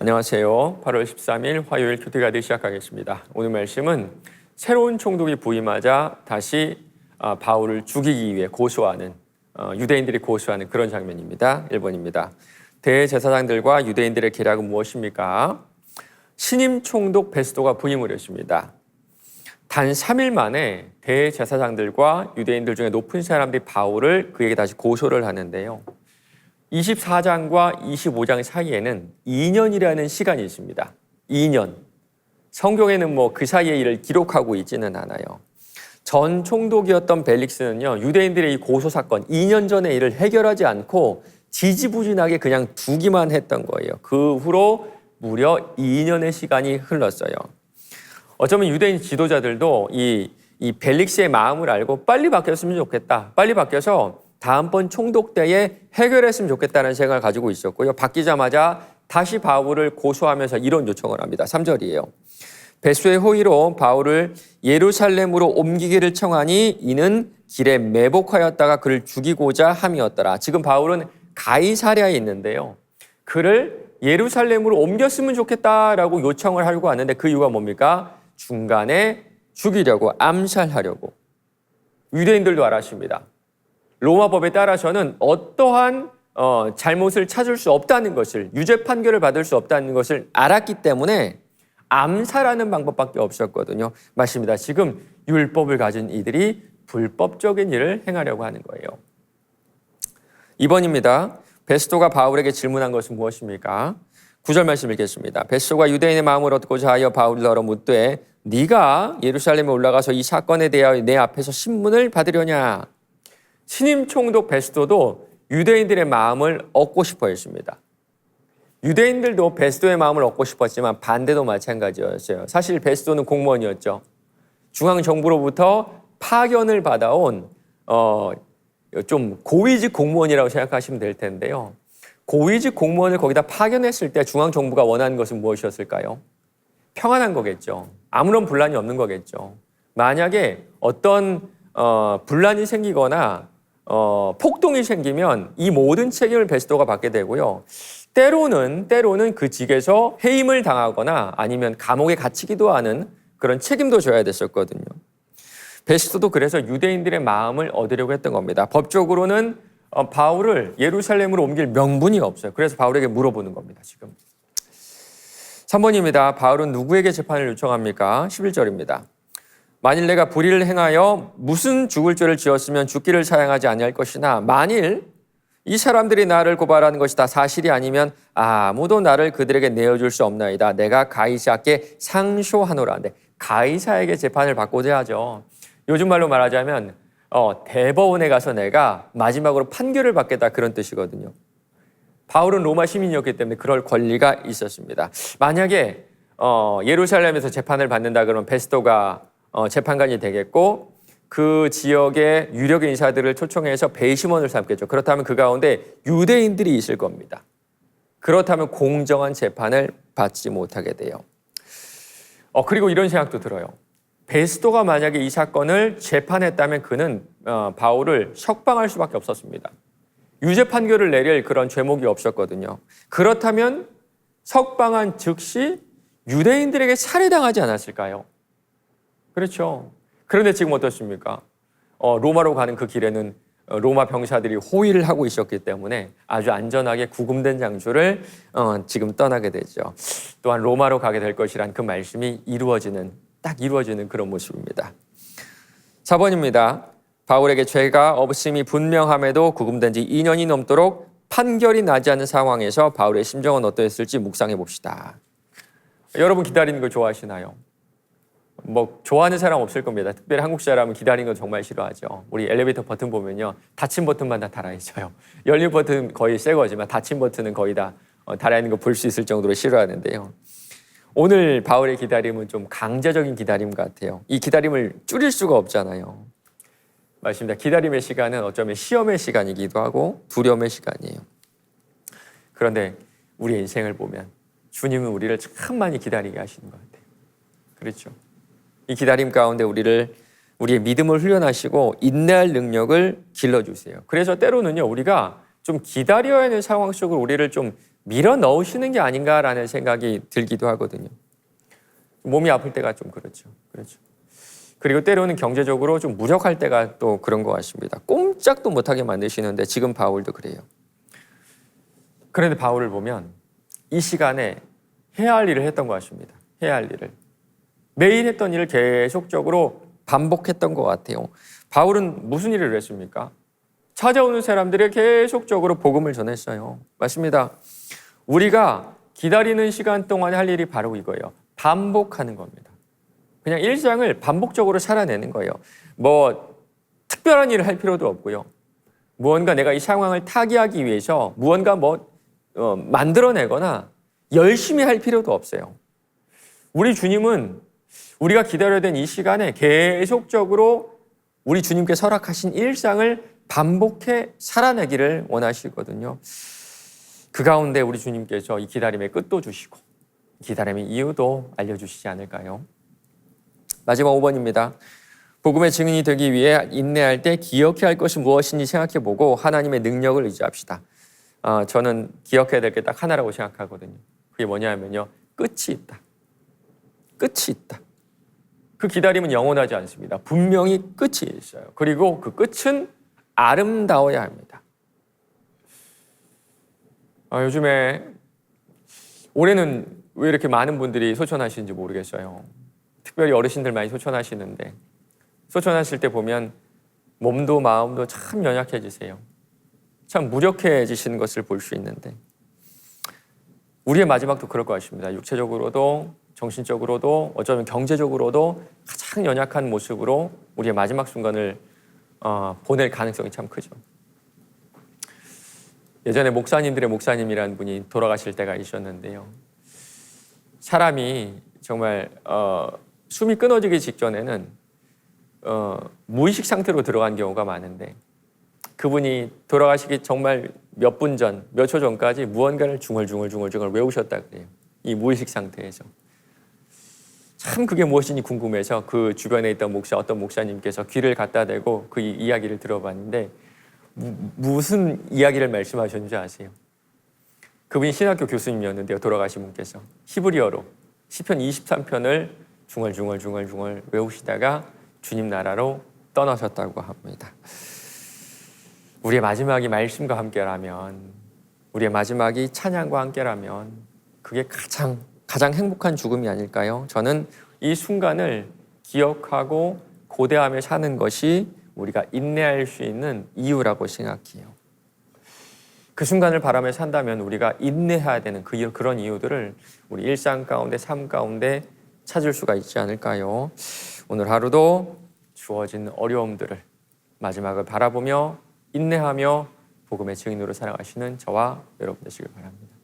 안녕하세요. 8월 13일 화요일 큐티가드 시작하겠습니다. 오늘 말씀은 새로운 총독이 부임하자 다시 바울을 죽이기 위해 고소하는 유대인들이 고소하는 그런 장면입니다. 1번입니다. 대제사장들과 유대인들의 계략은 무엇입니까? 신임 총독 베스도가 부임을 했습니다. 단 3일 만에 대제사장들과 유대인들 중에 높은 사람들이 바울을 그에게 다시 고소를 하는데요. 24장과 25장 사이에는 2년이라는 시간이 있습니다. 2년. 성경에는 그 사이의 일을 기록하고 있지는 않아요. 전 총독이었던 벨릭스는요, 유대인들의 이 고소 사건, 2년 전의 일을 해결하지 않고 지지부진하게 그냥 두기만 했던 거예요. 그 후로 무려 2년의 시간이 흘렀어요. 어쩌면 유대인 지도자들도 이 벨릭스의 마음을 알고 빨리 바뀌었으면 좋겠다. 빨리 바뀌어서 다음번 총독 때에 해결했으면 좋겠다는 생각을 가지고 있었고요. 바뀌자마자 다시 바울을 고소하면서 이런 요청을 합니다. 3절이에요. 베스도의 호의로 바울을 예루살렘으로 옮기기를 청하니 이는 길에 매복하였다가 그를 죽이고자 함이었더라. 지금 바울은 가이사랴에 있는데요. 그를 예루살렘으로 옮겼으면 좋겠다라고 요청을 하려고 하는데 그 이유가 뭡니까? 중간에 죽이려고, 암살하려고. 유대인들도 알았습니다. 로마법에 따라서는 어떠한 잘못을 찾을 수 없다는 것을, 유죄 판결을 받을 수 없다는 것을 알았기 때문에 암살하는 방법밖에 없었거든요. 맞습니다. 지금 율법을 가진 이들이 불법적인 일을 행하려고 하는 거예요. 2번입니다. 베스도가 바울에게 질문한 것은 무엇입니까? 9절 말씀 읽겠습니다. 베스도가 유대인의 마음을 얻고자 하여 바울을 너로 묻되 네가 예루살렘에 올라가서 이 사건에 대하여 내 앞에서 신문을 받으려냐? 신임 총독 베스도도 유대인들의 마음을 얻고 싶어 했습니다. 유대인들도 베스도의 마음을 얻고 싶었지만 반대도 마찬가지였어요. 사실 베스도는 공무원이었죠. 중앙정부로부터 파견을 받아온 좀 고위직 공무원이라고 생각하시면 될 텐데요. 고위직 공무원을 거기다 파견했을 때 중앙정부가 원하는 것은 무엇이었을까요? 평안한 거겠죠. 아무런 분란이 없는 거겠죠. 만약에 어떤 분란이 생기거나 폭동이 생기면 이 모든 책임을 베스도가 받게 되고요. 때로는 그 직에서 해임을 당하거나 아니면 감옥에 갇히기도 하는 그런 책임도 져야 됐었거든요. 베스도도 그래서 유대인들의 마음을 얻으려고 했던 겁니다. 법적으로는 바울을 예루살렘으로 옮길 명분이 없어요. 그래서 바울에게 물어보는 겁니다. 지금 3번입니다. 바울은 누구에게 재판을 요청합니까? 11절입니다. 만일 내가 불의를 행하여 무슨 죽을 죄를 지었으면 죽기를 사양하지 아니할 것이나 만일 이 사람들이 나를 고발하는 것이 다 사실이 아니면 아무도 나를 그들에게 내어줄 수 없나이다. 내가 가이사께 상소하노라. 근데 가이사에게 재판을 받고자 하죠. 요즘 말로 말하자면 대법원에 가서 내가 마지막으로 판결을 받겠다, 그런 뜻이거든요. 바울은 로마 시민이었기 때문에 그럴 권리가 있었습니다. 만약에 예루살렘에서 재판을 받는다 그러면 베스도가 재판관이 되겠고 그 지역의 유력 인사들을 초청해서 배심원을 삼겠죠. 그렇다면 그 가운데 유대인들이 있을 겁니다. 그렇다면 공정한 재판을 받지 못하게 돼요. 그리고 이런 생각도 들어요. 베스도가 만약에 이 사건을 재판했다면 그는 바울을 석방할 수밖에 없었습니다. 유죄 판결을 내릴 그런 죄목이 없었거든요. 그렇다면 석방한 즉시 유대인들에게 살해당하지 않았을까요? 그렇죠. 그런데 지금 어떻습니까? 로마로 가는 그 길에는 로마 병사들이 호위를 하고 있었기 때문에 아주 안전하게 구금된 장소를 지금 떠나게 되죠. 또한 로마로 가게 될 것이란 그 말씀이 딱 이루어지는 그런 모습입니다. 4번입니다. 바울에게 죄가 없음이 분명함에도 구금된 지 2년이 넘도록 판결이 나지 않은 상황에서 바울의 심정은 어떠했을지 묵상해 봅시다. 여러분 기다리는 거 좋아하시나요? 좋아하는 사람 없을 겁니다. 특별히 한국 사람은 기다리는 거 정말 싫어하죠. 우리 엘리베이터 버튼 보면요, 닫힌 버튼만 다 달아있어요. 열린 버튼 거의 새 거지만 닫힌 버튼은 거의 다 달아있는 거 볼 수 있을 정도로 싫어하는데요. 오늘 바울의 기다림은 좀 강제적인 기다림 같아요. 이 기다림을 줄일 수가 없잖아요. 맞습니다. 기다림의 시간은 어쩌면 시험의 시간이기도 하고 두려움의 시간이에요. 그런데 우리 인생을 보면 주님은 우리를 참 많이 기다리게 하시는 것 같아요. 그렇죠. 이 기다림 가운데 우리의 믿음을 훈련하시고 인내할 능력을 길러주세요. 그래서 때로는요, 우리가 좀 기다려야 하는 상황 속으로 우리를 좀 밀어 넣으시는 게 아닌가라는 생각이 들기도 하거든요. 몸이 아플 때가 좀 그렇죠. 그리고 때로는 경제적으로 좀 무력할 때가 또 그런 것 같습니다. 꼼짝도 못하게 만드시는데 지금 바울도 그래요. 그런데 바울을 보면 이 시간에 해야 할 일을 했던 것 같습니다. 해야 할 일을. 매일 했던 일을 계속적으로 반복했던 것 같아요. 바울은 무슨 일을 했습니까? 찾아오는 사람들에게 계속적으로 복음을 전했어요. 맞습니다. 우리가 기다리는 시간 동안에 할 일이 바로 이거예요. 반복하는 겁니다. 그냥 일상을 반복적으로 살아내는 거예요. 뭐 특별한 일을 할 필요도 없고요. 무언가 내가 이 상황을 타개하기 위해서 무언가 만들어내거나 열심히 할 필요도 없어요. 우리 주님은 우리가 기다려야 되는 이 시간에 계속적으로 우리 주님께 허락하신 일상을 반복해 살아내기를 원하시거든요. 그 가운데 우리 주님께서 이 기다림의 끝도 주시고 기다림의 이유도 알려주시지 않을까요? 마지막 5번입니다. 복음의 증인이 되기 위해 인내할 때 기억해야 할 것이 무엇인지 생각해보고 하나님의 능력을 의지합시다. 저는 기억해야 될 게 딱 하나라고 생각하거든요. 그게 뭐냐면요. 끝이 있다. 끝이 있다. 그 기다림은 영원하지 않습니다. 분명히 끝이 있어요. 그리고 그 끝은 아름다워야 합니다. 요즘에 올해는 왜 이렇게 많은 분들이 소천하시는지 모르겠어요. 특별히 어르신들 많이 소천하시는데 소천하실 때 보면 몸도 마음도 참 연약해지세요. 참 무력해지시는 것을 볼 수 있는데 우리의 마지막도 그럴 것 같습니다. 육체적으로도 정신적으로도 어쩌면 경제적으로도 가장 연약한 모습으로 우리의 마지막 순간을 보낼 가능성이 참 크죠. 예전에 목사님들의 목사님이라는 분이 돌아가실 때가 있었는데요. 사람이 정말 숨이 끊어지기 직전에는 무의식 상태로 들어간 경우가 많은데 그분이 돌아가시기 정말 몇 분 전, 몇 초 전까지 무언가를 중얼중얼 외우셨다 그래요. 이 무의식 상태에서. 참 그게 무엇인지 궁금해서 그 주변에 있던 어떤 목사님께서 귀를 갖다 대고 그 이야기를 들어봤는데 무슨 이야기를 말씀하셨는지 아세요? 그분이 신학교 교수님이었는데요. 돌아가신 분께서 히브리어로 시편 23편을 중얼중얼 외우시다가 주님 나라로 떠나셨다고 합니다. 우리의 마지막이 말씀과 함께라면, 우리의 마지막이 찬양과 함께라면 그게 가장 행복한 죽음이 아닐까요? 저는 이 순간을 기억하고 고대하며 사는 것이 우리가 인내할 수 있는 이유라고 생각해요. 그 순간을 바라며 산다면 우리가 인내해야 되는 그런 이유들을 우리 일상 가운데, 삶 가운데 찾을 수가 있지 않을까요? 오늘 하루도 주어진 어려움들을 마지막을 바라보며 인내하며 복음의 증인으로 살아가시는 저와 여러분 되시길 바랍니다.